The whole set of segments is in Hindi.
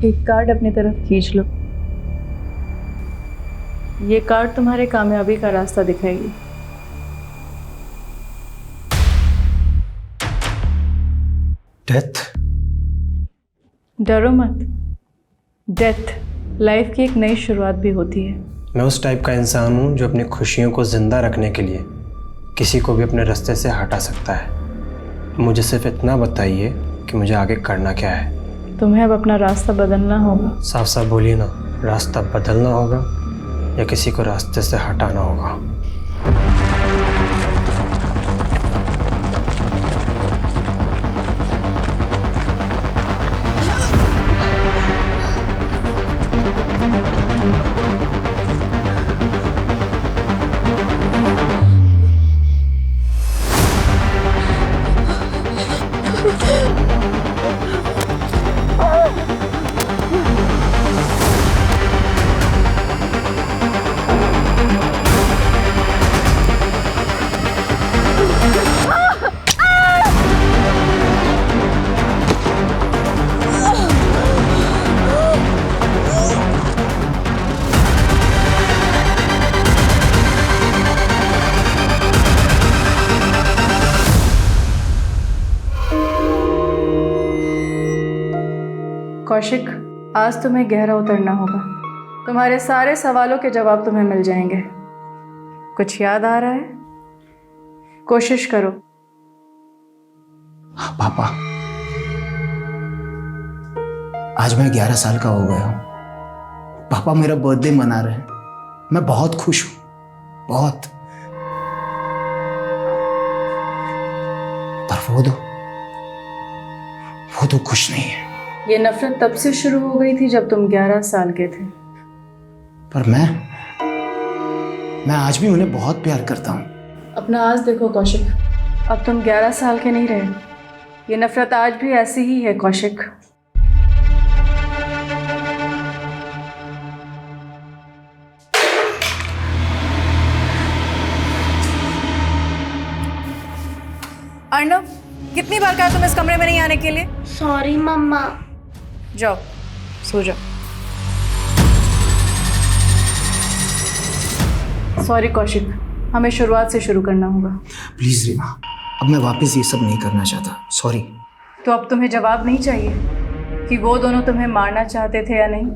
एक कार्ड अपनी तरफ खींच लो। ये कार्ड तुम्हारे कामयाबी का रास्ता दिखाएगी। डेथ? डरो मत। डेथ लाइफ की एक नई शुरुआत भी होती है। मैं उस टाइप का इंसान हूँ जो अपनी खुशियों को जिंदा रखने के लिए किसी को भी अपने रास्ते से हटा सकता है। मुझे सिर्फ इतना बताइए कि मुझे आगे करना क्या है। तुम्हें अब अपना रास्ता बदलना होगा। साफ साफ बोलिए ना, रास्ता बदलना होगा या किसी को रास्ते से हटाना होगा? कौशिक, आज तुम्हें गहरा उतरना होगा। तुम्हारे सारे सवालों के जवाब तुम्हें मिल जाएंगे। कुछ याद आ रहा है? कोशिश करो। पापा, आज मैं 11 साल का हो गया हूं। पापा मेरा बर्थडे मना रहे हैं। मैं बहुत खुश हूं, बहुत। पर वो तो खुश नहीं है। ये नफरत तब से शुरू हो गई थी जब तुम 11 साल के थे। पर मैं आज भी उन्हें बहुत प्यार करता हूं। अपना आज देखो कौशिक, अब तुम 11 साल के नहीं रहे। ये नफरत आज भी ऐसी ही है कौशिक। अर्नव, कितनी बार कहा तुम इस कमरे में नहीं आने के लिए? सॉरी मम्मा। जाओ, सो जाओ। सॉरी कौशिक, हमें शुरुआत से शुरू करना होगा। प्लीज रीमा, अब मैं वापस ये सब नहीं करना चाहता। सॉरी। तो अब तुम्हें जवाब नहीं चाहिए कि वो दोनों तुम्हें मारना चाहते थे या नहीं?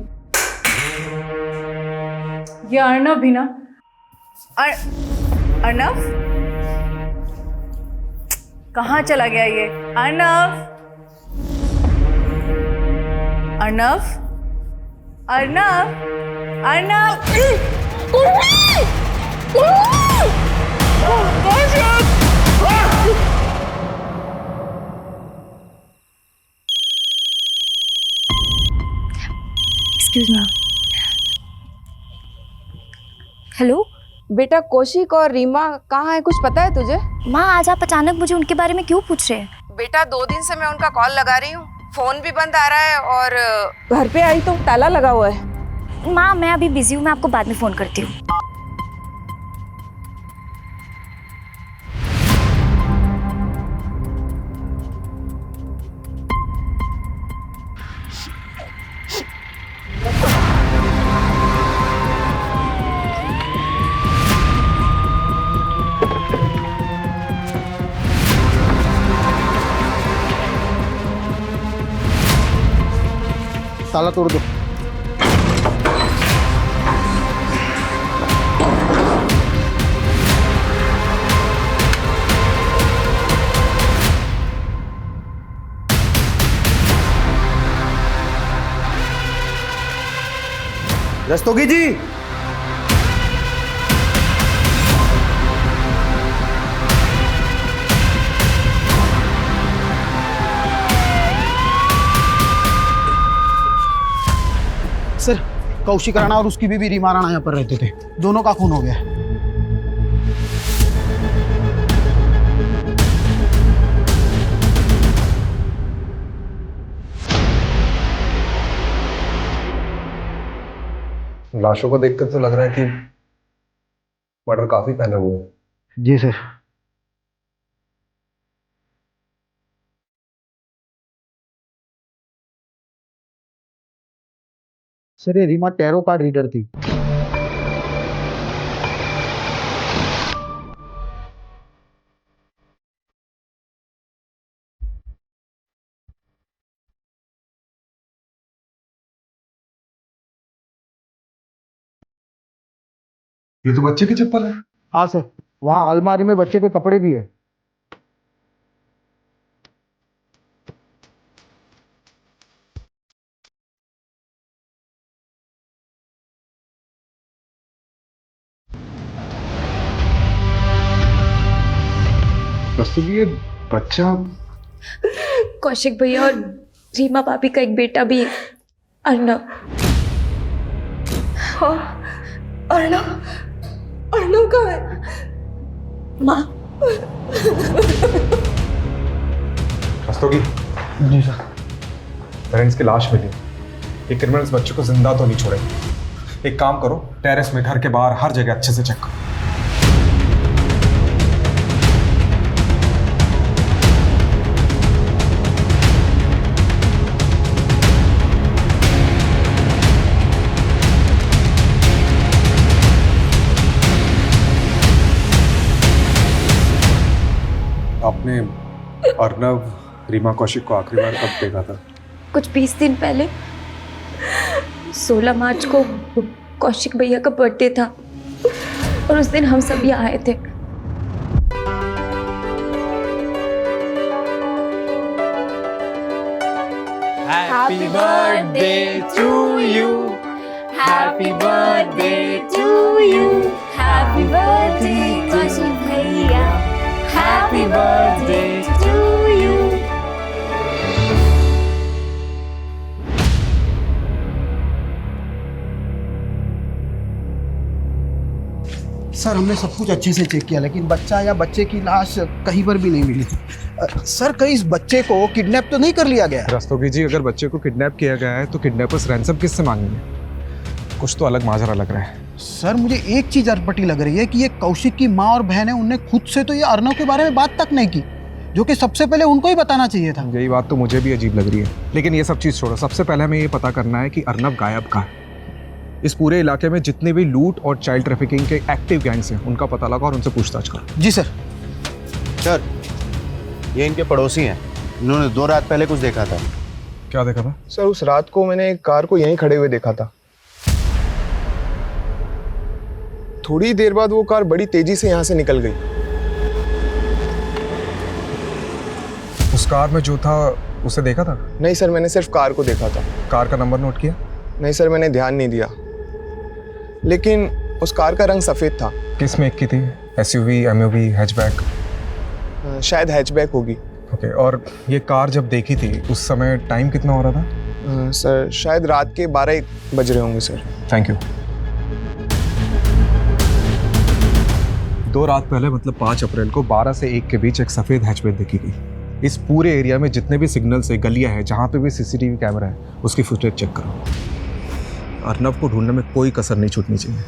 ये अर्नव भी ना। अर्नव कहाँ चला गया ये? Arnav, Arnav, Arnav, Arnav. Excuse me. Hello बेटा, कौशिक और रीमा कहाँ है, कुछ पता है तुझे? माँ, आज आप अचानक मुझे उनके बारे में क्यों पूछ रहे हैं? बेटा, 2 दिन से मैं उनका कॉल लगा रही हूँ, फोन भी बंद आ रहा है और घर पे आई तो ताला लगा हुआ है। माँ, मैं अभी बिजी हूँ, मैं आपको बाद में फोन करती हूँ। ताला तोड़ दो। रस्तोगी जी, सर कौशिक राणा और उसकी बीवी रीमा राणा यहाँ पर रहते थे। दोनों का खून हो गया है। लाशों को देखकर तो लग रहा है कि मर्डर काफी पहले हुए हैं। जी सर। सर ये रीमा टैरो कार्ड रीडर थी। ये तो बच्चे की चप्पल है। हाँ सर, वहाँ अलमारी में बच्चे के कपड़े भी है। बस ये बच्चा कौशिक भैया और रीमा भाभी का एक बेटा भी है, अर्नव। हाँ, अर्नव कहाँ है? माँ। रस्तोगी जी सर। पेरेंट्स की लाश मिली। ये क्रिमिनल्स बच्चे को जिंदा तो नहीं छोड़ेंगे। एक काम करो, टेरेस में, घर के बाहर, हर जगह अच्छे से चेक करो। आपने अर्नव रीमा कौशिक को आखिरी बार कब देखा था? कुछ 20 दिन पहले 16 मार्च को कौशिक भैया का बर्थडे था और उस दिन हम सब यहाँ आए थे। Happy birthday to you. Happy birthday to you. Happy birthday Kaushik भैया, Happy birthday to you. Sir हमने सब कुछ अच्छे से चेक किया, लेकिन बच्चा या बच्चे की लाश कहीं पर भी नहीं मिली। सर कहीं इस बच्चे को किडनैप तो नहीं कर लिया गया? रस्तोगी जी, अगर बच्चे को किडनैप किया गया है तो किडनैपर्स रैंसम किससे मांगेंगे? कुछ तो अलग माजरा लग रहा है। सर मुझे एक चीज अटपटी लग रही है कि ये कौशिक की माँ और बहन है, उनने खुद से तो ये अर्नव के बारे में बात तक नहीं की, जो कि सबसे पहले उनको ही बताना चाहिए था। यही बात तो मुझे भी अजीब लग रही है। लेकिन ये सब चीज़ छोड़ो, सबसे पहले हमें ये पता करना है कि अर्नव गायब कहाँ है। इस पूरे इलाके में जितने भी लूट और चाइल्ड ट्रैफिकिंग के एक्टिव गैंग्स हैं, उनका पता लगा और उनसे पूछताछ करो। जी सर। सर ये इनके पड़ोसी हैं, इन्होंने 2 रात पहले कुछ देखा था। क्या देखा था? सर उस रात को मैंने एक कार को यहीं खड़े हुए देखा था। थोड़ी देर बाद वो कार बड़ी तेजी से यहाँ से निकल गई। उस कार में जो था उसे देखा था? नहीं सर, मैंने सिर्फ कार को देखा था। कार का नंबर नोट किया? नहीं सर, मैंने ध्यान नहीं दिया। लेकिन उस कार का रंग सफ़ेद था। किस मेक की थी? SUV, MUV, hatchback? शायद हैचबैक होगी। ओके, और ये कार जब देखी थी उस समय टाइम कितना हो रहा था? सर शायद रात के 12-1 बज रहे होंगे सर। Thank you. 2 रात पहले मतलब 5 अप्रैल को 12 से 1 के बीच एक सफ़ेद हैचबैक देखी गई। इस पूरे एरिया में जितने भी सिग्नल्स है, गलियां हैं, जहाँ पे भी सीसीटीवी कैमरा है, उसकी फुटेज चेक करो। अर्नव को ढूंढने में कोई कसर नहीं छूटनी चाहिए।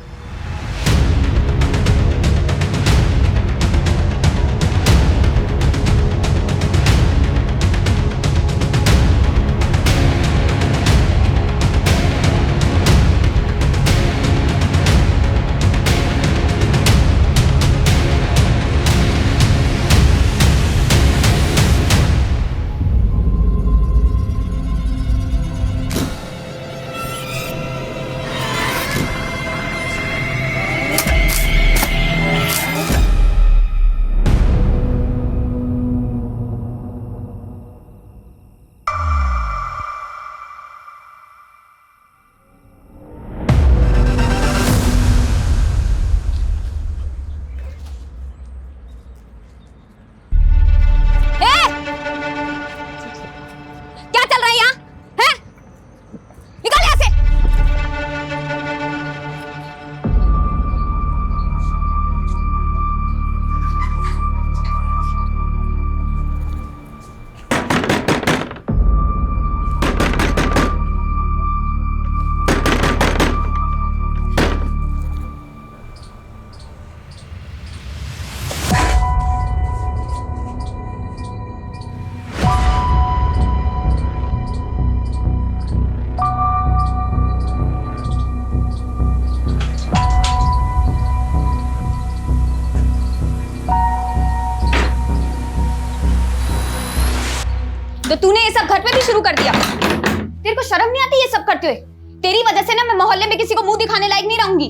तो तूने ये सब घर पे भी शुरू कर दिया। तेरे को शर्म नहीं आती ये सब करते हुए? तेरी वजह से ना मैं मोहल्ले में किसी को मुंह दिखाने लायक नहीं रहूंगी।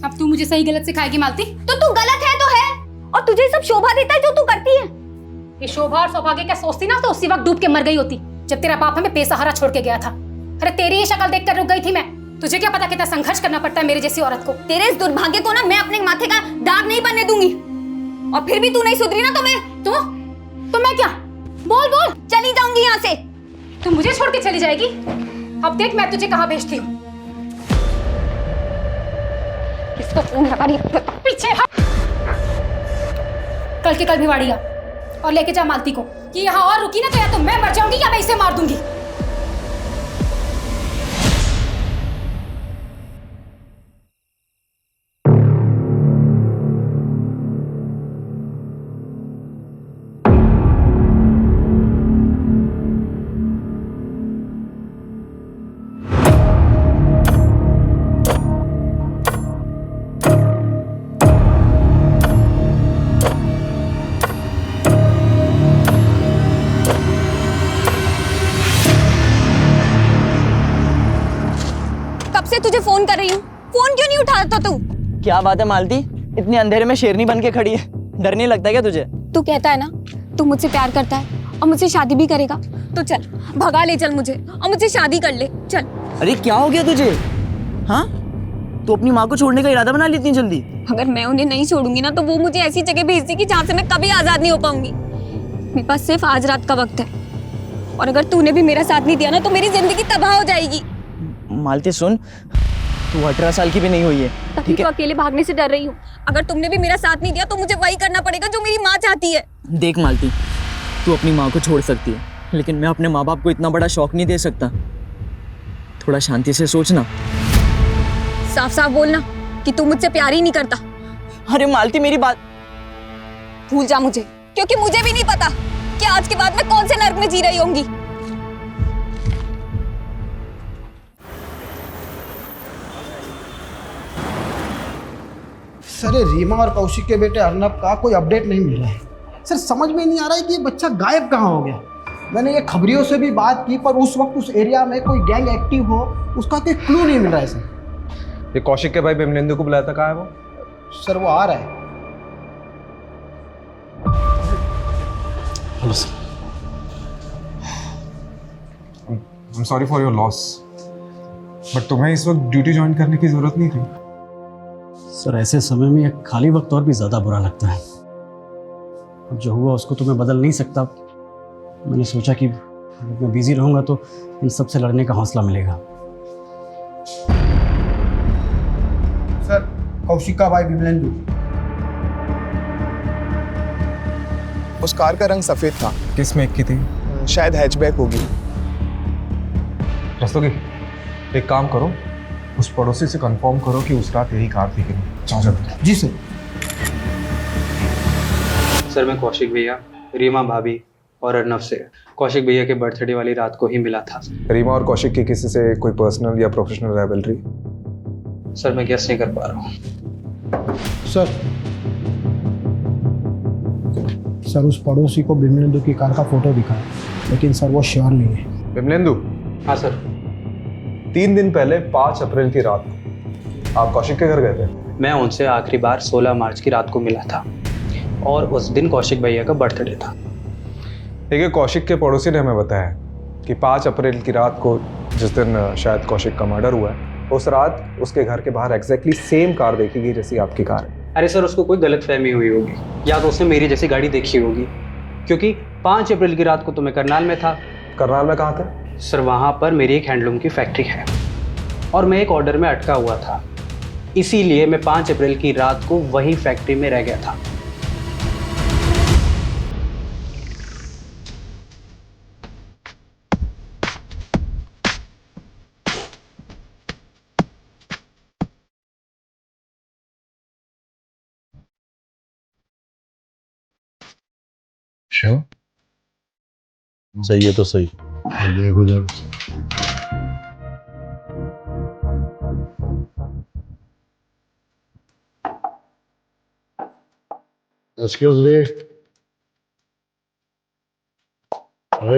अब तू मुझे सही गलत सिखाएगी मालती? तो तू गलत है तो है, और तुझे सब शोभा देता है जो तू करती है। ये शोभा और सौभाग्य क्या सोचती ना, तो उसी वक्त डूब के मर गई होती जब तेरा बाप हमें बेसहारा छोड़ के गया था। अरे तेरी ही शक्ल देखकर रुक गई थी मैं। तुझे क्या पता कितना संघर्ष करना पड़ता है मेरे जैसी औरत को। तेरे इस दुर्भाग्य को ना मैं अपने माथे का दाग नहीं बनने दूंगी। और फिर भी तू नहीं सुधरी ना तो मैं क्या? बोल बोल। चली जाऊंगी यहाँ से। तू मुझे छोड़ के चली जाएगी? अब देख मैं तुझे कहाँ भेजती हूँ। किसको फोन लगा रही? पीछे हट। कल के कल भिवाड़ी आ और लेके जा मालती को कि यहाँ और रुकी ना तो या तो मैं मर जाऊंगी या मैं इसे मार दूंगी। से तुझे फोन कर रही हूँ, फोन क्यों नहीं उठाता तू? क्या बात है मालती, इतने अंधेरे में शेरनी बन के खड़ी है, डर नहीं लगता क्या तुझे? तू कहता है ना तू मुझसे प्यार करता है और मुझसे शादी भी करेगा, तो चल भगा ले चल मुझे और मुझसे शादी कर ले चल। अरे क्या हो गया तुझे? हाँ, तू अपनी माँ को छोड़ने का इरादा बना ली इतनी जल्दी? अगर मैं उन्हें नहीं छोड़ूंगी ना तो वो मुझे ऐसी जगह भेज देगी जहाँ से मैं कभी आजाद नहीं हो पाऊंगी। मेरे पास सिर्फ आज रात का वक्त है, और अगर तूने भी मेरा साथ नहीं दिया ना तो मेरी जिंदगी तबाह हो जाएगी। मालती सुन, तू 18 साल की भी नहीं हुई है, तभी तो अकेले भागने से डर रही हूँ। अगर तुमने भी मेरा साथ नहीं दिया तो मुझे वही करना पड़ेगा जो मेरी माँ चाहती है। देख मालती, तू अपनी माँ को छोड़ सकती है, लेकिन मैं अपने माँ बाप को इतना बड़ा शौक नहीं दे सकता। थोड़ा शांति से सोचना। साफ साफ बोलना कि तू मुझसे प्यार ही नहीं करता। अरे मालती मेरी बात भूल जा मुझे, क्योंकि मुझे भी नहीं पता कि आज के बाद मैं कौन से नर्क में जी रही होंगी। सर ये रीमा और कौशिक के बेटे अर्नब का कोई अपडेट नहीं मिल रहा है। सर समझ में नहीं आ रहा है कि ये बच्चा गायब कहाँ हो गया। मैंने ये खबरियों से भी बात की पर उस वक्त उस एरिया में कोई गैंग एक्टिव हो उसका कोई क्लू नहीं मिल रहा है सर। ये कौशिक के भाई बिमलेंदु को बुलाया था, कहाँ है वो? सर वो आ रहा है। Hello sir. I'm sorry for your loss, but तुम्हें इस वक्त ड्यूटी ज्वाइन करने की जरूरत नहीं थी। सर ऐसे समय में एक खाली वक्त और भी ज़्यादा बुरा लगता है। अब जो हुआ उसको तो मैं बदल नहीं सकता। मैंने सोचा कि अगर मैं बिजी रहूँगा तो इन सब से लड़ने का हौसला मिलेगा। सर कौशिक का भाई बिमलेंदु। उस कार का रंग सफेद था। किस मेक की थी? शायद हैचबैक होगी। रस्तोगी, एक काम करो, उस पड़ोसी से कंफर्म करो कि उस रात यही कार थी कि नहीं। जाओ जल्दी। जी सर। सर मैं कौशिक भैया, रीमा भाभी और अर्नब से कौशिक भैया के बर्थडे वाली रात को ही मिला था। रीमा और कौशिक की किसी से कोई पर्सनल या प्रोफेशनल राइवलरी? सर मैं गेस नहीं कर पा रहा हूँ। सर उस पड़ोसी को बिमलेंदु की कार का फोटो दिखा है, लेकिन सर वो श्योर नहीं है। बिमलेंदु? हाँ सर। 3 दिन पहले 5 अप्रैल की रात को आप कौशिक के घर गए थे? मैं उनसे आखिरी बार 16 मार्च की रात को मिला था और उस दिन कौशिक भैया का बर्थडे था। देखिए, कौशिक के पड़ोसी ने हमें बताया कि 5 अप्रैल की रात को, जिस दिन शायद कौशिक का मर्डर हुआ है, उस रात उसके घर के बाहर एग्जैक्टली सेम कार देखी गई जैसी आपकी कार है। अरे सर उसको कोई गलतफहमी हुई होगी, या तो उसने मेरी जैसी गाड़ी देखी होगी, क्योंकि 5 अप्रैल की रात को तो मैं करनाल में था। करनाल में कहाँ थे? सर वहाँ पर मेरी एक हैंडलूम की फैक्ट्री है और मैं एक ऑर्डर में अटका हुआ था, इसीलिए मैं 5 अप्रैल की रात को वही फैक्ट्री में रह गया था। सही है तो सही। देख उधर। Excuse me. May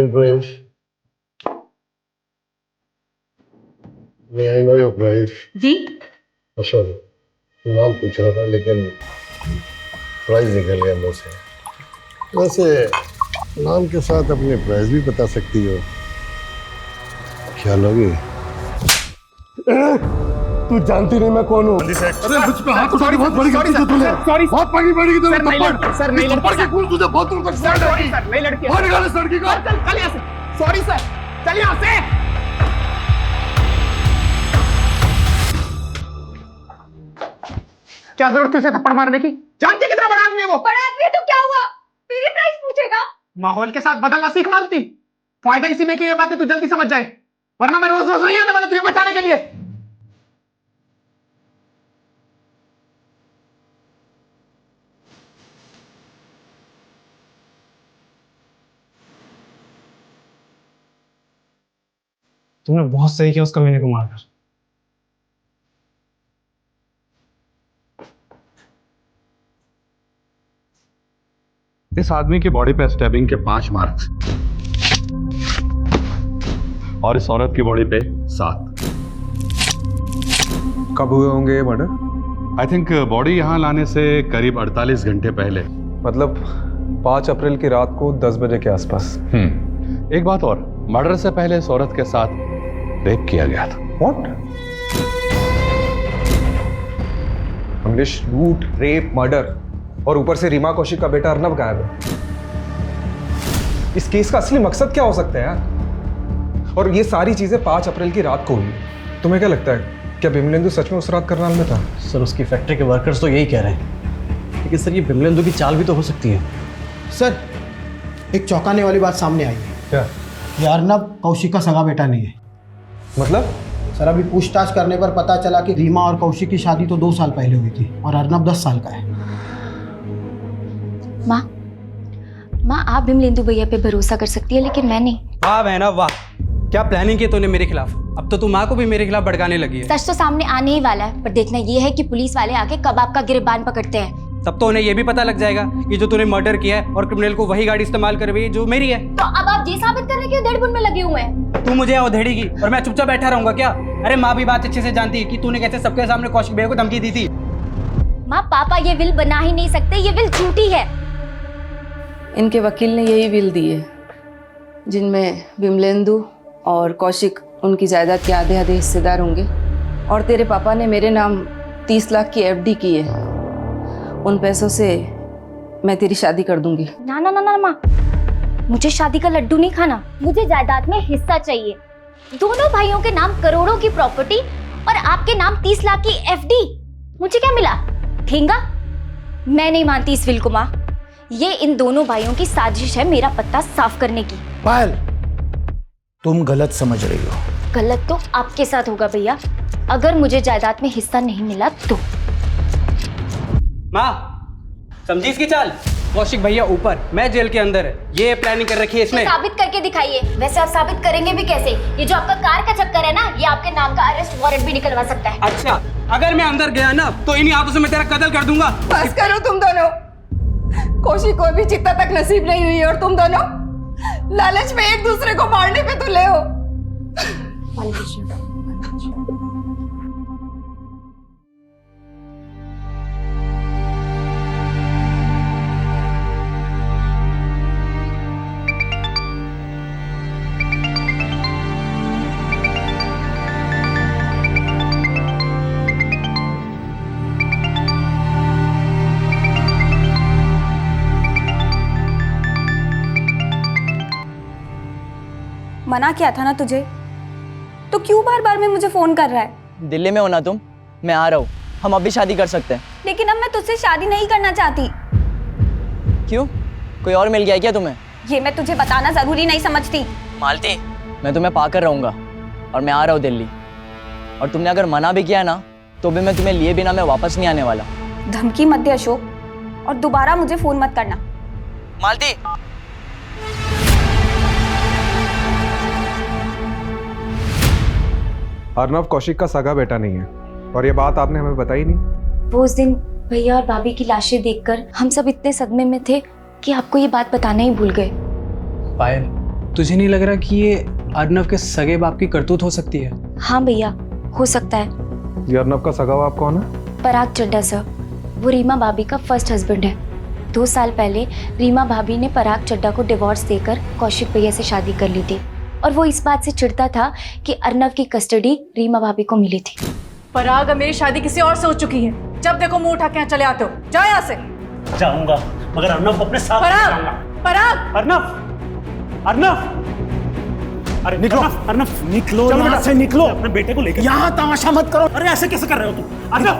I know your price? जी सॉरी, नाम पूछ रहा था लेकिन प्राइस निकल गया मुंह से। वैसे नाम के साथ अपने प्राइस भी बता सकती हो। क्या लोगे? तू जानती नहीं मैं कौन हूँ? अरे मुझ पे हाथ उठानी बहुत बड़ी गलती की तूने। सॉरी बहुत बड़ी बड़ी तूने थप्पड़। सर नहीं लड़की के फूल तुझे बहुत दूर तक सर नहीं लड़की। और निकाल इस लड़की को। चल यहाँ से। सॉरी सर, चल यहाँ से। क्या जरूरत थी उसे थप्पड़ मारने की? जानती कितना बड़ा आदमी है वो? बड़ा आदमी है तो क्या हुआ? मेरी प्राइस पूछेगा? माहौल के साथ बदलना सीख मानती। फायदा इसी में कि ये बातें तू जल्दी समझ जाए, वरना मैं रोज रोज नहीं आता मतलब तुझे बचाने के लिए। तुमने बहुत सही किया उस कमीने को मारकर। इस आदमी की बॉडी पे स्टैबिंग के 5 मार्क्स और इस औरत की बॉडी पे 7। कब हुए होंगे ये मर्डर? आई थिंक बॉडी यहाँ लाने से करीब 48 घंटे पहले, मतलब 5 अप्रैल की रात को 10 बजे के आसपास। एक बात और, मर्डर से पहले इस औरत के साथ रेप किया गया था। व्हाट? इंग्लिश, लूट, रेप, मर्डर और ऊपर से रीमा कौशिक का बेटा अर्नब गायब है। इस केस का असली मकसद क्या हो सकता है यार? और ये सारी चीजें 5 अप्रैल की रात को हुई। तुम्हें क्या लगता है, क्या बिमलेंदु सच में उस रात करनाल में था? सर उसकी फैक्ट्री के वर्कर्स तो यही कह रहे हैं, लेकिन सर ये बिमलेंदु की चाल भी तो हो सकती है। सर एक चौंकाने वाली बात सामने आई है। क्या? ये अर्नब कौशिक का सगा बेटा नहीं है। मतलब? सर अभी पूछताछ करने पर पता चला कि रीमा और कौशिक की शादी तो 2 साल पहले हुई थी और अर्नब 10 साल का है। माँ आप बिमलेंदु भैया पे भरोसा कर सकती है, लेकिन मैं नहीं। वाह बहना वाह, क्या प्लानिंग की तूने मेरे खिलाफ। अब तो तू माँ को भी मेरे खिलाफ भड़काने लगी है। सच तो सामने आने ही वाला है, पर देखना ये है कि पुलिस वाले आके कब आपका गिरबान पकड़ते हैं। तब तो उन्हें ये भी पता लग जाएगा कि जो तूने मर्डर किया है और क्रिमिनल को वही गाड़ी इस्तेमाल कर रही है जो मेरी है। तो अब आप ये साबित करने के धड़बुन में लगे हुए हैं। तू मुझे अवधेड़ेगी और मैं चुपचाप बैठा रहूंगा क्या? अरे माँ भी बात अच्छे से जानती है कि तूने कैसे सबके सामने कौशिक भैया को धमकी दी थी। माँ पापा ये विल बना ही नहीं सकते, ये विल झूठी है। इनके वकील ने यही विल दी है जिनमें बिमलेंदु और कौशिक उनकी जायदाद के आधे आधे हिस्सेदार होंगे, और तेरे पापा ने मेरे नाम 30 लाख की एफडी की है। उन पैसों से मैं तेरी शादी कर दूंगी। ना ना ना ना माँ, मुझे शादी का लड्डू नहीं खाना, मुझे जायदाद में हिस्सा चाहिए। दोनों भाइयों के नाम करोड़ों की प्रॉपर्टी और आपके नाम 30 लाख की एफडी। मुझे क्या मिला? ठेंगा? मैं नहीं मानती इस विल को माँ। ये इन दोनों भाइयों की साजिश है मेरा पत्ता साफ करने की। पायल तुम गलत समझ रही हो। गलत तो आपके साथ होगा भैया, अगर मुझे जायदाद में हिस्सा नहीं मिला तो। माँ समझी इसकी चाल? कौशिक भैया ऊपर, मैं जेल के अंदर है। ये प्लानिंग कर रखी है इसने। साबित करके दिखाइए। वैसे आप साबित करेंगे भी कैसे? ये जो आपका कार का चक्कर है ना, ये आपके नाम का अरेस्ट वारंट भी निकलवा सकता है। अच्छा, अगर मैं अंदर गया ना तो इन्हीं हाथों से मैं तेरा कत्ल कर दूंगा। बस करो तुम दोनों। कौशिक को अभी चिता तक नसीब नहीं हुई और तुम दोनों लालच में एक दूसरे को मारने पे तुले हो। मना किया था ना तुझे, तो क्यों बार बार में मुझे फोन कर रहा है? दिल्ली में हो ना तुम? मैं आ रहा हूँ, हम अभी शादी कर सकते हैं। लेकिन अब मैं तुझसे शादी नहीं करना चाहती। क्यों? कोई और मिल गया क्या तुम्हें? ये मैं तुझे बताना जरूरी नहीं समझती। मालती, मैं तुम्हें पाकर रहूंगा और मैं आ रहा हूँ दिल्ली। और तुमने अगर मना भी किया ना तो भी मैं तुम्हें लिए बिना मैं वापस नहीं आने वाला। धमकी मत दे अशोक, और दोबारा मुझे फोन मत करना। मालती, अर्नब कौशिक का सगा बेटा नहीं है और ये बात आपने हमें बताई नहीं। वो उस दिन भैया और भाभी की लाशें देखकर हम सब इतने सदमे में थे कि आपको ये बात बताना ही भूल गए। पायल, तुझे नहीं लग रहा कि ये अर्नव के सगे बाप की करतूत हो सकती है? हाँ भैया, हो सकता है। ये अर्नव का सगा बाप कौन है? पराग चड्ढा सर, वो रीमा भाभी का फर्स्ट हस्बैंड है। 2 साल पहले रीमा भाभी ने पराग चड्ढा को डिवोर्स देकर कौशिक भैया से शादी कर ली थी, और वो इस बात से चिढ़ता था कि अर्नव की कस्टडी रीमा भाभी को मिली थी। पराग, अब मेरी शादी किसी और से हो चुकी है। जब देखो मुंह उठा के यहाँ चले आते हो। जाओ यहाँ से। जाऊंगा, मगर अर्नव को अपने साथ पराग, पराग, अर्नव, अर्नव, अरे निकलो, अर्नव निकलो, यहाँ से निकलो, अपने बेटे को लेकर। यहाँ तमाशा मत करो। अरे ऐसे कैसे कर रहे हो तुम? अर्नव,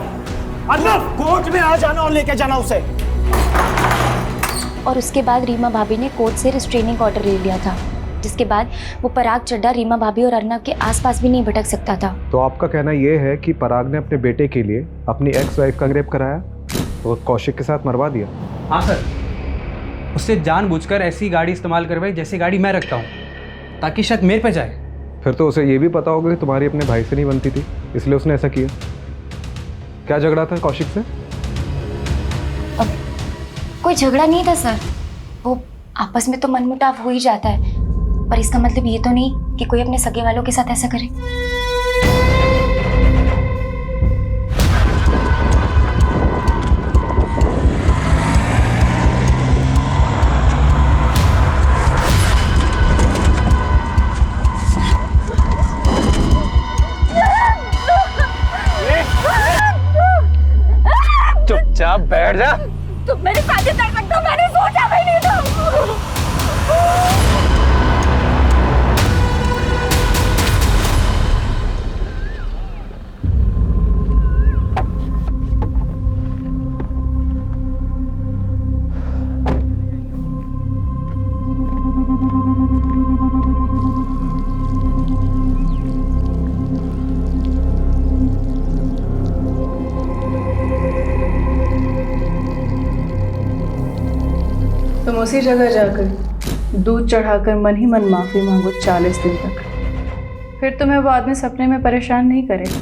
अर्नव, कोर्ट में आ जाना और लेके जाना उसे। और उसके बाद रीमा भाभी ने कोर्ट से रिस्ट्रेनिंग ऑर्डर ले लिया था, जिसके बाद वो पराग चड्ढा रीमा भाभी और अर्नव के आसपास भी नहीं भटक सकता था। तो आपका कहना ये है कि पराग ने अपने बेटे के लिए अपनी एक्स वाइफ का रेप कराया और कौशिक के साथ मरवा दिया? हाँ सर, उससे जानबूझकर ऐसी गाड़ी इस्तेमाल करवाई जैसी गाड़ी मैं रखता हूँ, ताकि शक मेरे पे जाए। फिर तो उसे ये भी पता होगा कि तुम्हारी अपने भाई से नहीं बनती थी, इसलिए उसने ऐसा किया। क्या झगड़ा था कौशिक से? कोई झगड़ा नहीं था सर, वो आपस में तो मनमुटाव हो ही जाता है, पर इसका मतलब ये तो नहीं कि कोई अपने सगे वालों के साथ ऐसा करे। चुपचाप बैठ जा। तुम मेरी शादी कर सकते हो, मैंने सोचा भी नहीं था। तुम उसी जगह जाकर दूध चढ़ाकर मन ही मन माफी मांगो 40 दिन तक, फिर तुम्हें वो आदमी सपने में परेशान नहीं करेगा।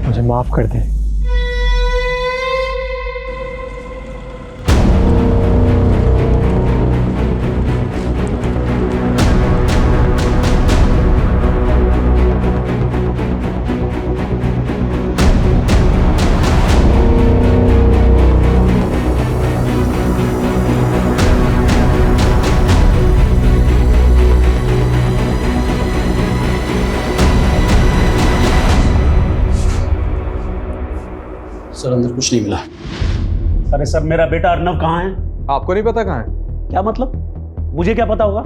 मुझे माफ कर दे। सर अंदर कुछ नहीं मिला। अरे सर, मेरा बेटा अर्नव कहाँ है? आपको नहीं पता कहाँ है? क्या मतलब? मुझे क्या पता होगा?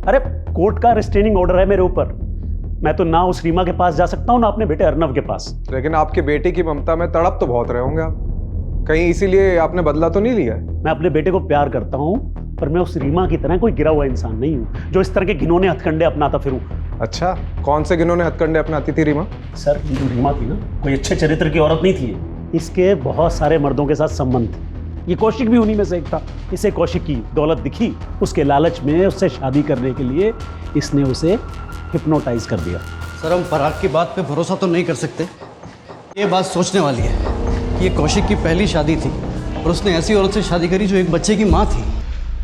अरे कोर्ट का रिस्ट्रेनिंग ऑर्डर है मेरे ऊपर। मैं तो ना उस रीमा के पास जा सकता हूँ ना अपने बेटे अर्नव के पास। लेकिन आपके बेटे की ममता में तड़प तो बहुत रहे होंगे आप, कहीं इसीलिए आपने बदला तो नहीं लिया? मैं अपने बेटे को प्यार करता हूँ, पर मैं उस रीमा की तरह कोई गिरा हुआ इंसान नहीं हूँ जो इस तरह के घिनौने हथकंडे अपनाता फिरूं। अच्छा, कौन से घिनौने हथकंडे अपनाती थी रीमा? सर, जो रीमा थी ना, कोई अच्छे चरित्र की औरत नहीं थी। इसके बहुत सारे मर्दों के साथ संबंध थे। ये कौशिक भी उन्हीं में से एक था। इसे कौशिक की दौलत दिखी, उसके लालच में उससे शादी करने के लिए इसने उसे हिप्नोटाइज कर दिया। सर, हम पराग की बात पे भरोसा तो नहीं कर सकते। ये बात सोचने वाली है कि ये कौशिक की पहली शादी थी और उसने ऐसी औरत से शादी करी जो एक बच्चे की माँ थी।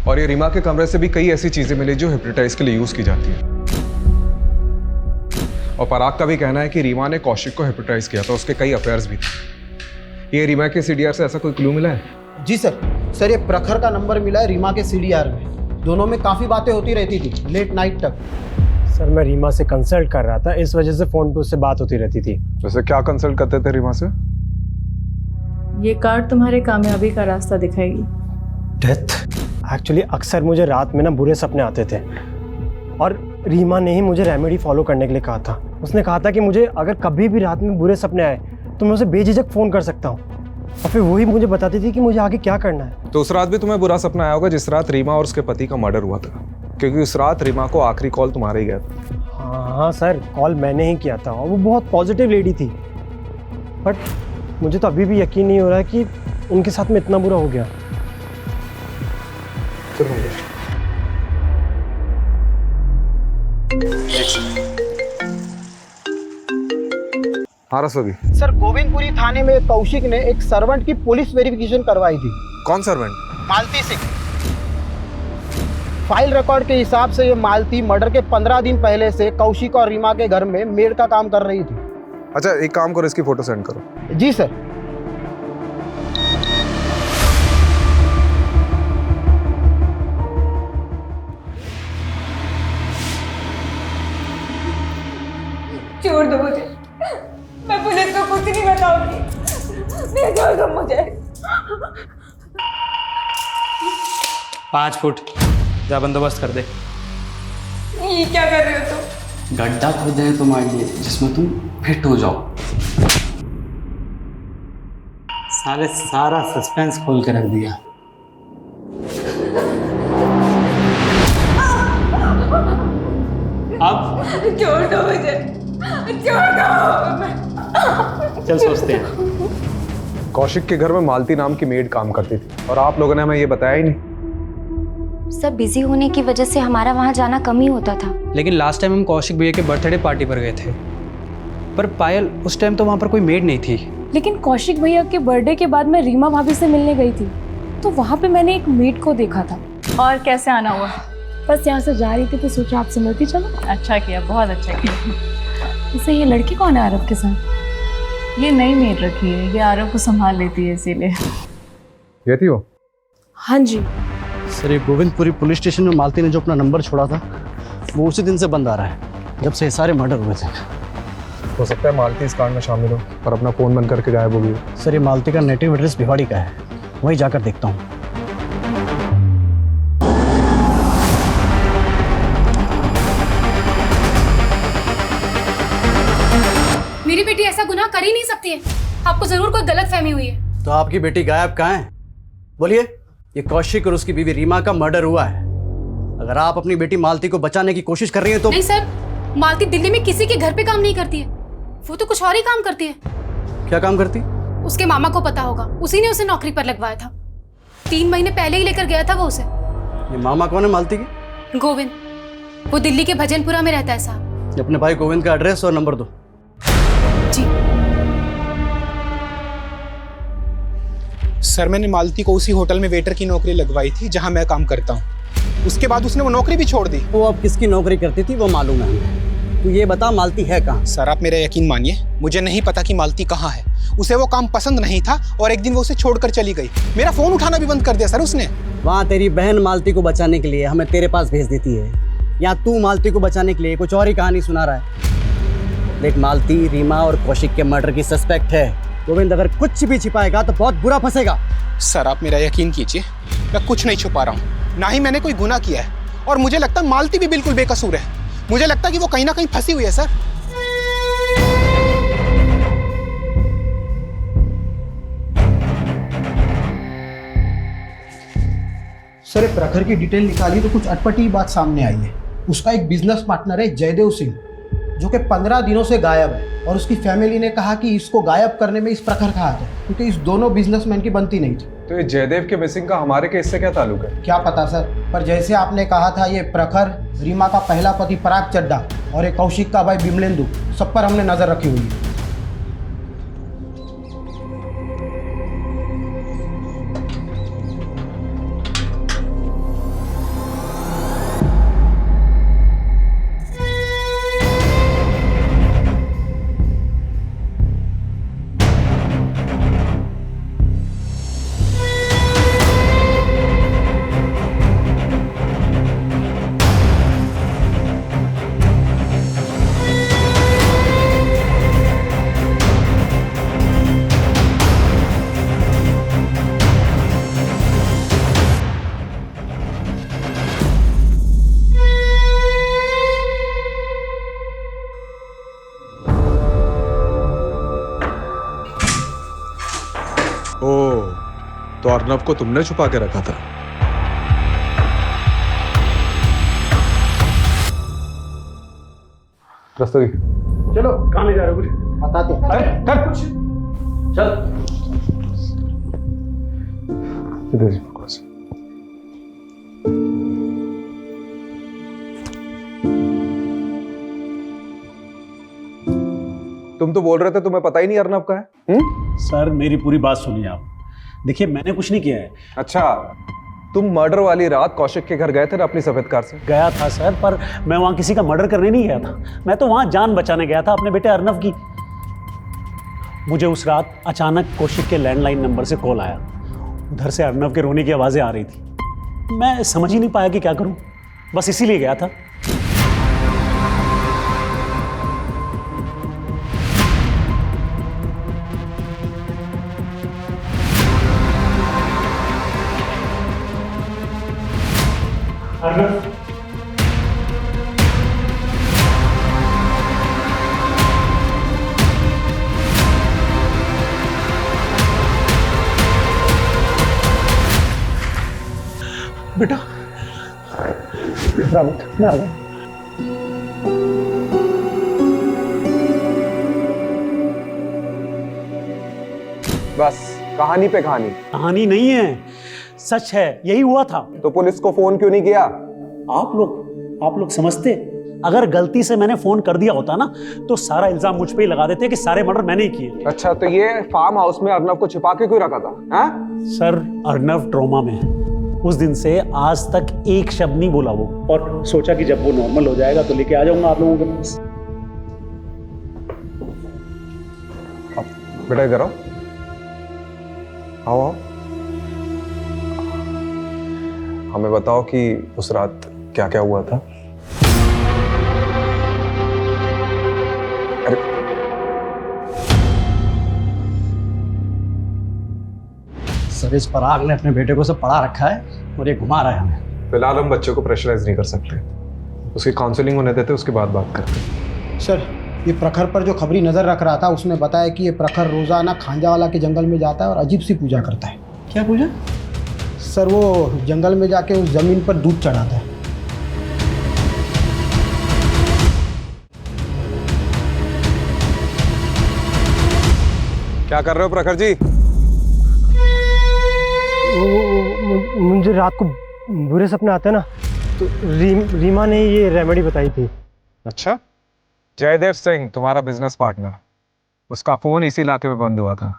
और ये रीमा के कमरे से भी कई ऐसी चीजें मिली जो हिप्नोटाइज के लिए यूज की जाती है। और पराग का भी कहना है कि रीमा ने कौशिक को हिप्नोटाइज किया था, उसके कई अफेयर्स भी थे। ये रीमा के सीडीआर से ऐसा कोई क्लू मिला है? जी सर, ये प्रखर का नंबर मिला है रीमा के सीडीआर में। दोनों में काफ़ी बातें होती रहती थी लेट नाइट तक। सर, मैं रीमा से कंसल्ट कर रहा था, इस वजह से फ़ोन पे उससे बात होती रहती थी। वैसे क्या कंसल्ट करते थे रीमा से? ये कार्ड तुम्हारे कामयाबी का रास्ता दिखाएगी। डेथ। एक्चुअली अक्सर मुझे रात में ना बुरे सपने आते थे, और रीमा ने ही मुझे रेमेडी फॉलो करने के लिए कहा था। उसने कहा था कि मुझे अगर कभी भी रात में बुरे सपने आए तो मैं उसे बेझिझक फ़ोन कर सकता हूँ, और फिर वही मुझे बताती थी कि मुझे आगे क्या करना है। तो उस रात भी तुम्हें बुरा सपना आया होगा जिस रात रीमा और उसके पति का मर्डर हुआ था, क्योंकि उस रात रीमा को आखिरी कॉल तुम्हारा ही गया था। हाँ सर, कॉल मैंने ही किया था, और वो बहुत पॉजिटिव लेडी थी। बट मुझे तो अभी भी यकीन नहीं हो रहा है कि उनके साथ में इतना बुरा हो गया। हाँ रसोगी। सर, गोविंदपुरी थाने में कौशिक ने एक सर्वेंट की पुलिस वेरिफिकेशन करवाई थी। कौन सर्वेंट? मालती सिंह। फाइल रिकॉर्ड के हिसाब से ये मालती मर्डर के 15 दिन पहले से कौशिक और रीमा के घर में मेड का काम कर रही थी। अच्छा एक काम करो, इसकी फोटो सेंड करो। जी सर। छोड़ दो मुझे, मैं पुलिस को कुछ नहीं बताऊंगी। नहीं, छोड़ दो मुझे। 5 फुट जा बंदोबस्त कर दे। ये क्या कर रहे हो तुम? गड्ढा खोदे हैं तुम्हारे लिए जिसमें तुम फिट हो जाओ। साले सारा सस्पेंस खोल के रख दिया। अब छोड़ दो मुझे, छोड़ दो। चल सोचते हैं। कौशिक के घर में मालती नाम की मेड काम करती थी और आप लोगों ने हमें ये बताया ही नहीं। सब बिजी होने की वजह से हमारा वहाँ जाना कम ही होता था। लेकिन लास्ट टाइम हम कौशिक भैया के बर्थडे पार्टी पर गए थे, पर पायल उस टाइम तो वहाँ पर कोई मेड नहीं थी। लेकिन कौशिक भैया के बर्थडे के बाद मैं रीमा भाभी से मिलने गई थी, तो वहाँ पे मैंने एक मेड को देखा था। और कैसे आना हुआ? बस यहाँ से जा रही थी तो सोचा आपसे मिलती चलो। अच्छा किया, बहुत अच्छा किया। वैसे ये लड़की कौन है आरव के साथ? ये नई मेड रखी है, ये आरव को संभाल लेती है इसीलिए। ये थी वो? हाँ जी। सर ये गोविंदपुरी पुलिस स्टेशन में मालती ने जो अपना नंबर छोड़ा था वो उसी दिन से बंद आ रहा है जब से ये सारे मर्डर हुए थे। हो सकता है मालती इस कांड में शामिल हो और अपना फोन बंद करके गायब हो गई। सर ये मालती का नेटिव एड्रेस भिवाड़ी का है, वहीं जाकर देखता हूँ। मेरी बेटी ऐसा गुनाह कर ही नहीं सकती है। आपको जरूर कोई गलतफहमी हुई है। तो आपकी बेटी गायब कहाँ है? बोलिए। ये कौशिक और उसकी बीवी रीमा का मर्डर हुआ है। अगर आप अपनी बेटी मालती को बचाने की कोशिश कर रही हैं तो। नहीं सर, मालती दिल्ली में किसी के घर पे काम नहीं करती है, वो तो कुछ और ही काम करती है। क्या काम करती? उसके मामा को पता होगा, उसी ने उसे नौकरी पर लगवाया था। 3 महीने पहले ही लेकर गया था वो उसे। ये मामा कौन है मालती की? गोविंद, वो दिल्ली के भजनपुरा में रहता है साहब। अपने भाई गोविंद का एड्रेस और नंबर दो। जी सर, मैंने मालती को उसी होटल में वेटर की नौकरी लगवाई थी जहां मैं काम करता हूं। उसके बाद उसने वो नौकरी भी छोड़ दी। वो अब किसकी नौकरी करती थी वो मालूम है हमें। तू ये बता मालती है कहाँ? सर आप मेरा यकीन मानिए, मुझे नहीं पता कि मालती कहाँ है। उसे वो काम पसंद नहीं था और एक दिन वो उसे छोड़कर चली गई। मेरा फोन उठाना भी बंद कर दिया सर उसने। वहाँ तेरी बहन मालती को बचाने के लिए हमें तेरे पास भेज देती है, या तू मालती को बचाने के लिए कुछ और ही कहानी सुना रहा है। देख मालती रीमा और कौशिक के मर्डर की सस्पेक्ट है। गोविंद अगर कुछ भी छिपाएगा तो बहुत बुरा फंसेगा। सर आप मेरा यकीन कीजिए, मैं कुछ नहीं छुपा रहा हूँ, ना ही मैंने कोई गुनाह किया है। और मुझे लगता है मालती भी बिल्कुल बेकसूर है। मुझे लगता है कि वो कहीं ना कहीं फंसी हुई है सर। सर प्रखर की डिटेल निकाली तो कुछ अटपटी बात सामने आई है। उसका एक बिजनेस पार्टनर है जयदेव सिंह, जो कि 15 दिनों से गायब है। और उसकी फैमिली ने कहा कि इसको गायब करने में इस प्रखर का हाथ है, क्योंकि इस दोनों बिजनेसमैन की बनती नहीं थी। तो ये जयदेव के मिसिंग का हमारे केस से क्या ताल्लुक है? क्या पता सर, पर जैसे आपने कहा था ये प्रखर, रीमा का पहला पति पराग चड्डा और एक कौशिक का भाई बिमलेंदु, सब पर हमने नजर रखी हुई है। तो अर्नब को तुमने छुपा के रखा था? रस्तोगी चलो, कहाँ ले जा रहे हो? कुछ बताते हैं। अरे कर कुछ। चल इधर जी, बकवास। तुम तो बोल रहे थे तुम्हें पता ही नहीं अर्नब का है। सर मेरी पूरी बात सुनिए आप। देखिए मैंने कुछ नहीं किया है। अच्छा, तुम मर्डर वाली रात कौशिक के घर गए थे ना अपनी सफेद कार से? गया था सर, पर मैं वहां किसी का मर्डर करने नहीं गया था। मैं तो वहां जान बचाने गया था अपने बेटे अर्नव की। मुझे उस रात अचानक कौशिक के लैंडलाइन नंबर से कॉल आया। उधर से अर्नव के रोने की आवाज़ें आ रही थी। मैं समझ ही नहीं पाया कि क्या करूं, बस इसीलिए गया था। बेटा मैं आ गया। बस कहानी पे कहानी। कहानी नहीं है, सच है, यही हुआ था। तो पुलिस को फोन क्यों नहीं किया? आप लोग समझते, अगर गलती से मैंने फोन कर दिया होता ना तो सारा इल्जाम मुझ पे ही लगा देते कि सारे मर्डर मैंने ही किए। अच्छा, तो ये फार्म हाउस में अर्नव को छिपा के क्यों रखा था? सर, अर्नव ट्रॉमा में है। उस दिन से आज तक एक शब्द नहीं बोला वो, और सोचा कि जब वो नॉर्मल हो जाएगा तो लेके आ जाऊंगा आप लोगों के पास। बेटा इधर आओ, आओ। हमें बताओ कि उस रात क्या क्या हुआ था। अरे सर, इस पराग ने अपने बेटे को सब पढ़ा रखा है और ये घुमा रहा है हमें। फिलहाल हम बच्चे को प्रेशराइज नहीं कर सकते, उसकी काउंसलिंग होने देते, उसके बाद बात करते। सर, ये प्रखर पर जो खबरी नज़र रख रहा था उसने बताया कि ये प्रखर रोज़ाना खांजावाला के जंगल में जाता है और अजीब सी पूजा करता है। क्या पूजा? सर, वो जंगल में जाके उस जमीन पर दूध चढ़ाता है। क्या कर रहे हो प्रखर जी? मुझे रात को बुरे सपने आते हैं ना, तो रीमा ने ये रेमेडी बताई थी। अच्छा, जयदेव सिंह तुम्हारा बिजनेस पार्टनर, उसका फोन इसी इलाके में बंद हुआ था।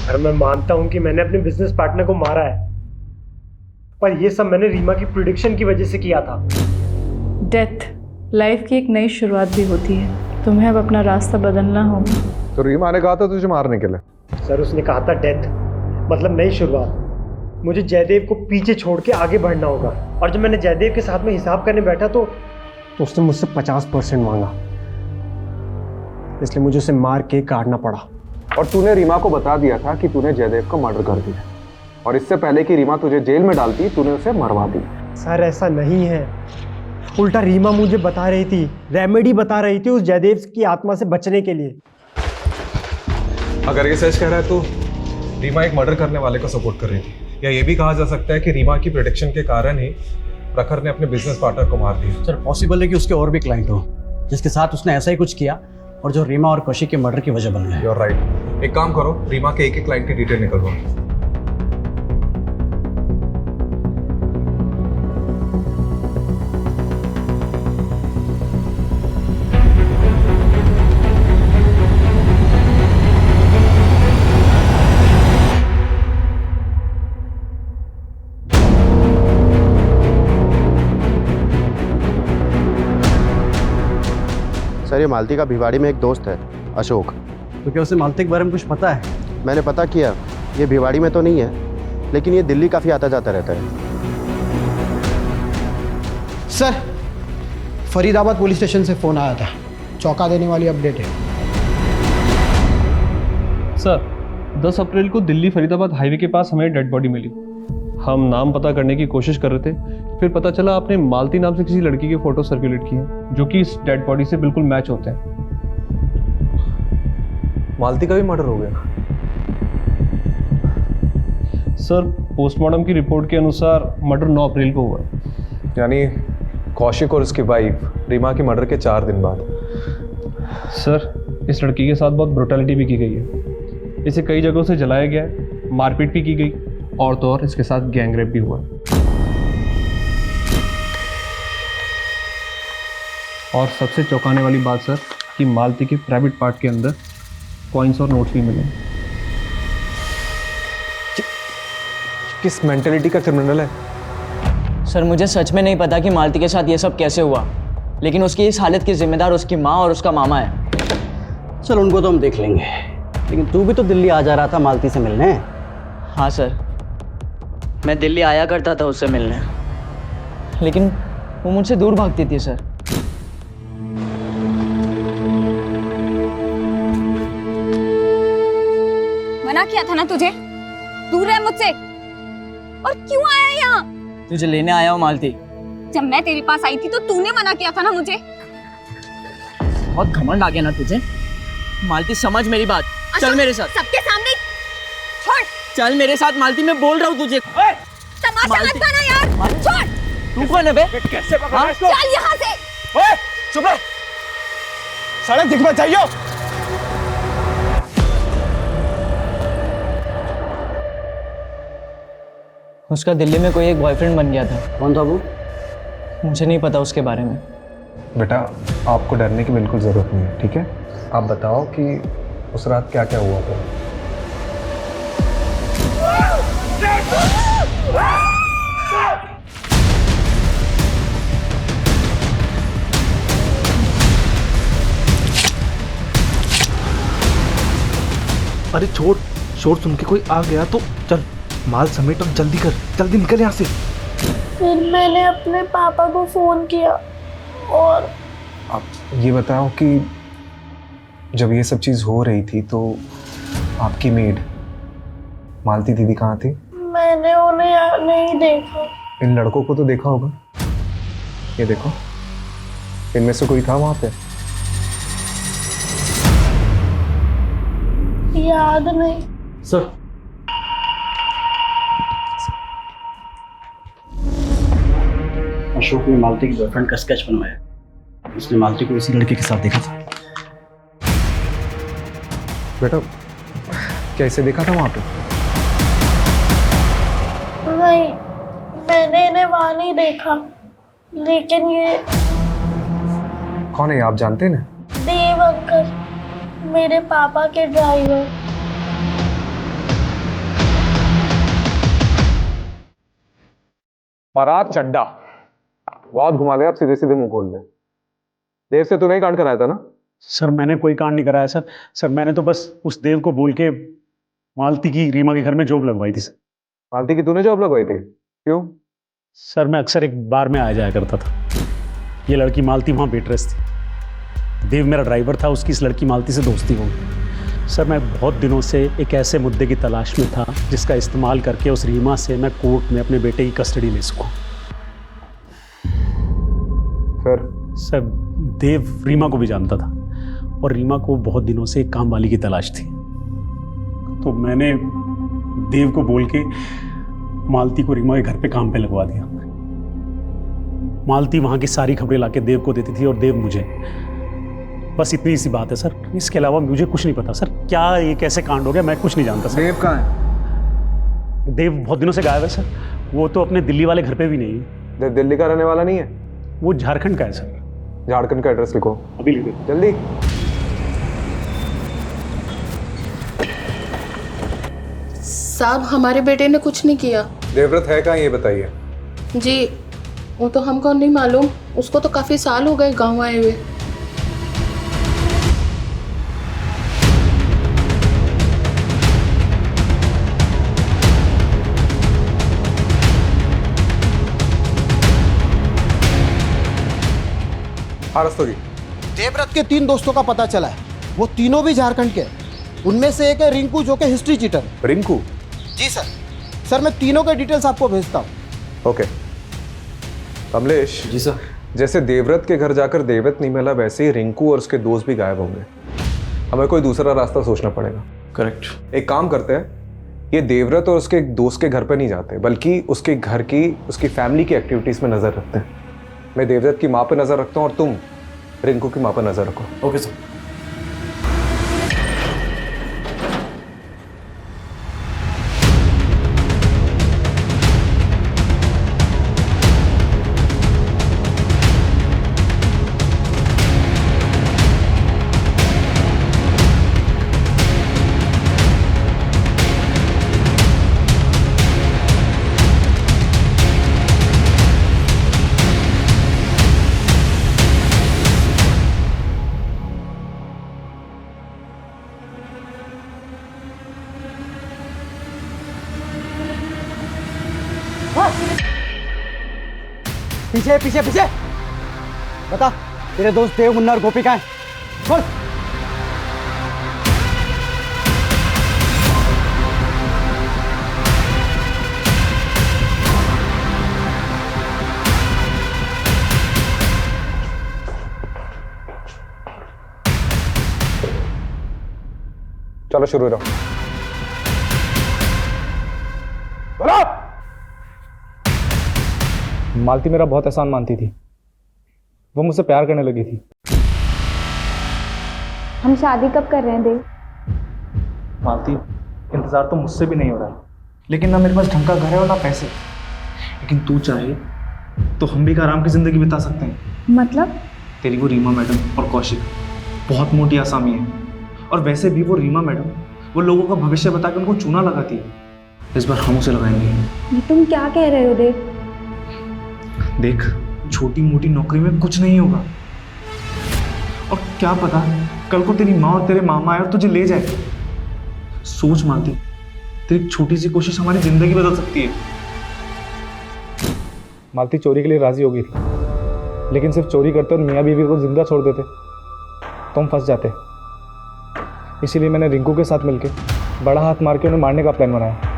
अरे मैं मानता हूं कि मैंने अपने बिजनेस पार्टनर को मारा है, पर ये सब मैंने रीमा की प्रिडिक्शन की वजह से किया था। डेथ लाइफ की एक नई शुरुआत भी होती है। तुम्हें अब अपना रास्ता बदलना होगा। तो रीमा ने कहा था तुझे मारने के लिए। सर, उसने कहा था डेथ मतलब नई शुरुआत। मुझे जयदेव को पीछे छोड़ के आगे बढ़ना होगा, और जब मैंने जयदेव के साथ में हिसाब करने बैठा तो उसने मुझसे 50% मांगा, इसलिए मुझे उसे मार के काटना पड़ा। और तूने रीमा को बता दिया था कि तूने जयदेव को मर्डर कर दिया, और इससे पहले कि रीमा तुझे जेल में डालती तूने उसे मरवा दिया। सर, ऐसा नहीं है, उल्टा रीमा मुझे बता रही थी, रेमेडी बता रही थी उस जयदेव की आत्मा से बचने के लिए। अगर ये सच कह रहा है तो रीमा एक मर्डर करने वाले को सपोर्ट कर रही थी, या ये भी कहा जा सकता है कि रीमा की प्रेडिक्शन के कारण ही प्रखर ने अपने बिजनेस पार्टनर को मार दिया। सर, पॉसिबल है कि उसके और भी क्लाइंट हो जिसके साथ उसने ऐसा ही कुछ किया और जो रीमा और कौशिक के मर्डर की वजह बन गए। You are right. एक काम करो, रीमा के एक क्लाइंट की डिटेल निकलवाओ। सर, ये मालती का भिवाड़ी में एक दोस्त है, अशोक। तो क्या उसे मालती के बारे में कुछ पता है? मैंने पता किया, ये भिवाड़ी में तो नहीं है, लेकिन ये दिल्ली काफ़ी आता जाता रहता है। सर, फरीदाबाद पुलिस स्टेशन से फ़ोन आया था, चौंका देने वाली अपडेट है। सर, 10 अप्रैल को दिल्ली फरीदाबाद हाईवे के पास हमें डेड बॉडी मिली। हम नाम पता करने की कोशिश कर रहे थे, फिर पता चला आपने मालती नाम से किसी लड़की के फोटो सर्कुलेट किए हैं जो कि इस डेड बॉडी से बिल्कुल मैच होते हैं। मालती का भी मर्डर हो गया? सर, पोस्टमार्टम की रिपोर्ट के अनुसार मर्डर 9 अप्रैल को हुआ। यानी कौशिक और उसकी वाइफ रीमा के मर्डर के 4 दिन बाद। सर, इस लड़की के साथ बहुत ब्रुटैलिटी भी की गई है। इसे कई जगहों से जलाया गया है, मारपीट भी की गई, और तो और इसके साथ गैंग रेप भी हुआ। और सबसे चौंकाने वाली बात सर कि मालती के प्राइवेट पार्ट के अंदर कॉइन्स और नोट्स भी मिले। किस मेंटेलिटी का क्रिमिनल है? सर मुझे सच में नहीं पता कि मालती के साथ ये सब कैसे हुआ, लेकिन उसकी इस हालत की जिम्मेदार उसकी माँ और उसका मामा है। चल उनको तो हम देख लेंगे, लेकिन तू भी तो दिल्ली आ जा रहा था मालती से मिलने। हाँ सर, मैं दिल्ली आया करता था उससे मिलने, लेकिन वो मुझसे दूर भागती थी सर। मना किया था ना तुझे, दूर रह मुझसे। और क्यों आया यहाँ? तुझे लेने आया हूँ मालती। जब मैं तेरे पास आई थी तो तूने मना किया था ना मुझे। बहुत घमंड आ गया ना तुझे। मालती समझ मेरी बात, चल मेरे साथ। सबके सामने छोड़। चल मेरे साथ मालती, मैं बोल रहा हूँ तुझे। तमाशा मत बना यार, छोड़। तू कौन है बे? कैसे पकड़ा इसको? चल यहाँ से। ओए, चुप रह। सड़क दिख मत जाइयो। उसका दिल्ली में कोई एक बॉयफ्रेंड बन गया था। कौन था वो? मुझे नहीं पता उसके बारे में। बेटा, आपको डरने की बिल्कुल ज़रूरत नहीं है, ठीक है? आप बताओ कि उस रात क्या क्या हुआ था। अरे छोड़, शोर सुन के कोई आ गया तो चल माल समेट, अब जल्दी कर, जल्दी निकल यहाँ से। फिर मैंने अपने पापा को फोन किया और आप ये बताओ कि जब ये सब चीज़ हो रही थी तो आपकी मेड मालती दीदी कहाँ थी? मैंने उन्हें नहीं देखा। इन लड़कों को तो देखा होगा। ये देखो, इनमें से कोई था वहाँ पे? याद नहीं सर। अशोक ने मालती की बॉयफ्रेंड का स्केच बनवाया। उसने मालती को इसी लड़के के साथ देखा था। बेटा, क्या इसे देखा था वहाँ पे? नहीं, मैंने इन्हें वहां नहीं देखा, लेकिन ये कौन है, आप जानते हैं ना? देव अंकल, मेरे पापा के ड्राइवर। बारात चड्डा, बहुत घुमा लिया, आप सीधे सीधे मुंह खोल दे। देव से तूने ही कांड कराया था ना? सर मैंने कोई कांड नहीं कराया सर। सर मैंने तो बस उस देव को बोल के मालती की रीमा के घर में जॉब लगवाई थी सर। मालती की तूने जॉब लगवाई थी? क्यों? सर मैं अक्सर एक बार में आ जाया करता था। ये लड़की मालती वहाँ वेट्रेस थी। देव मेरा ड्राइवर था, उसकी इस लड़की मालती से दोस्ती हो गई। सर मैं बहुत दिनों से एक ऐसे मुद्दे की तलाश में था जिसका इस्तेमाल करके उस रीमा से मैं कोर्ट में अपने बेटे की कस्टडी ले सकूं। फिर? सर देव रीमा को भी जानता था और रीमा को बहुत दिनों से एक काम वाली की तलाश थी। तो मैंने देव को बोल के मालती को रीमा के घर पे काम पे लगवा दिया। मालती वहाँ की सारी खबरें लाके देव को देती थी और देव मुझे। बस इतनी सी बात है सर, इसके अलावा मुझे कुछ नहीं पता सर। क्या ये कैसे कांड हो गया मैं कुछ नहीं जानता सर। देव कहाँ है? देव बहुत दिनों से गायब है सर। वो तो अपने दिल्ली वाले घर पे भी नहीं है। देव दिल्ली का रहने वाला नहीं है? वो झारखंड का है सर। झारखंड का एड्रेस लिखो। अभी लिख दे जल्दी। साहब, हमारे बेटे ने कुछ नहीं किया। देवव्रत है कहाँ, ये बताइए। जी, वो तो हमको नहीं मालूम, उसको तो काफी साल हो गए गांव आए हुए। देवव्रत के 3 दोस्तों का पता चला है, वो तीनों भी झारखंड के हैं। उनमें से एक है रिंकू, जो कि हिस्ट्री चीटर है। रिंकू? जी सर। सर मैं तीनों के डिटेल्स आपको भेजता हूँ। ओके। कमलेश। जी सर। जैसे देवव्रत के घर जाकर देवव्रत नहीं मिला, वैसे ही रिंकू और उसके दोस्त भी गायब होंगे। हमें कोई दूसरा रास्ता सोचना पड़ेगा। करेक्ट। एक काम करते हैं, ये देवव्रत और उसके दोस्त के घर पर नहीं जाते, बल्कि उसके घर की, उसकी फैमिली की एक्टिविटीज़ में नज़र रखते हैं। मैं देवव्रत की माँ पर नज़र रखता हूँ और तुम रिंकू की माँ पर नज़र रखो। Okay sir. पीछे पीछे पीछे बता, तेरे दोस्त देव, मुन्ना और गोपी कहाँ हैं? बोल। चलो शुरू करो। मालती मेरा बहुत एहसान मानती थी, वो मुझसे प्यार करने लगी थी। हम शादी कब कर रहे हैं देव? मालती, इंतजार तो मुझसे भी नहीं हो रहा है, लेकिन ना मेरे पास ढंग का घर है और ना पैसे। लेकिन तू चाहे तो हम भी एक आराम की जिंदगी बिता सकते हैं। मतलब? तेरी वो रीमा मैडम और कौशिक बहुत मोटी आसामी है, और वैसे भी वो रीमा मैडम वो लोगों का भविष्य बता के उनको चूना लगाती है। इस बार हम उसे लगाएंगे। ये तुम क्या कह रहे हो देव? देख, छोटी मोटी नौकरी में कुछ नहीं होगा, और क्या पता कल को तेरी माँ और तेरे मामा आए और तुझे ले जाए। सोच मालती, तेरी छोटी सी कोशिश हमारी जिंदगी बदल सकती है। मालती चोरी के लिए राजी हो गई थी, लेकिन सिर्फ चोरी करते और मियाँ बीवी को जिंदा छोड़ देते तो हम फंस जाते। इसीलिए मैंने रिंकू के साथ मिलकर बड़ा हाथ मार के उन्हें मारने का प्लान बनाया।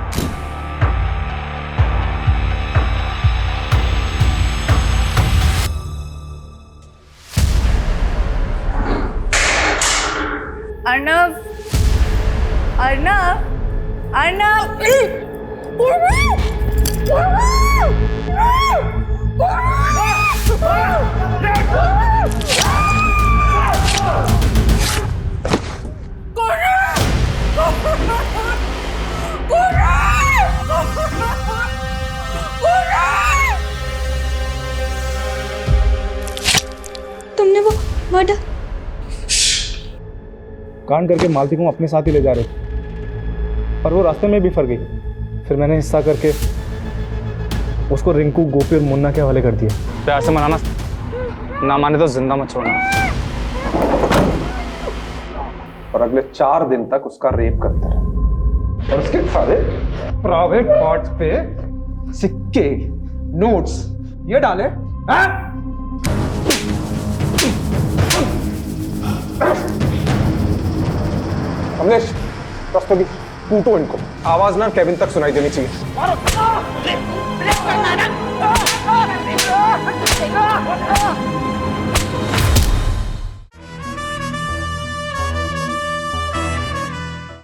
अर्नव, अर्नव, अर्नव, तुमने वो मर्डर कांड करके मालती को अपने साथ ही ले जा रहे थे, पर वो रास्ते में भी फंस गई। फिर मैंने हिस्सा करके उसको रिंकू, गोपी और मुन्ना के हवाले कर दिया। प्यार से मनाना, ना माने तो जिंदा मत छोड़ना। और अगले 4 दिन तक उसका रेप करते रहे, और उसके सारे प्राइवेट पार्ट्स पे सिक्के, नोट्स ये डाले। अमलेश, रस्तोगी टूटो इनको, आवाज ना केविन तक सुनाई देनी चाहिए।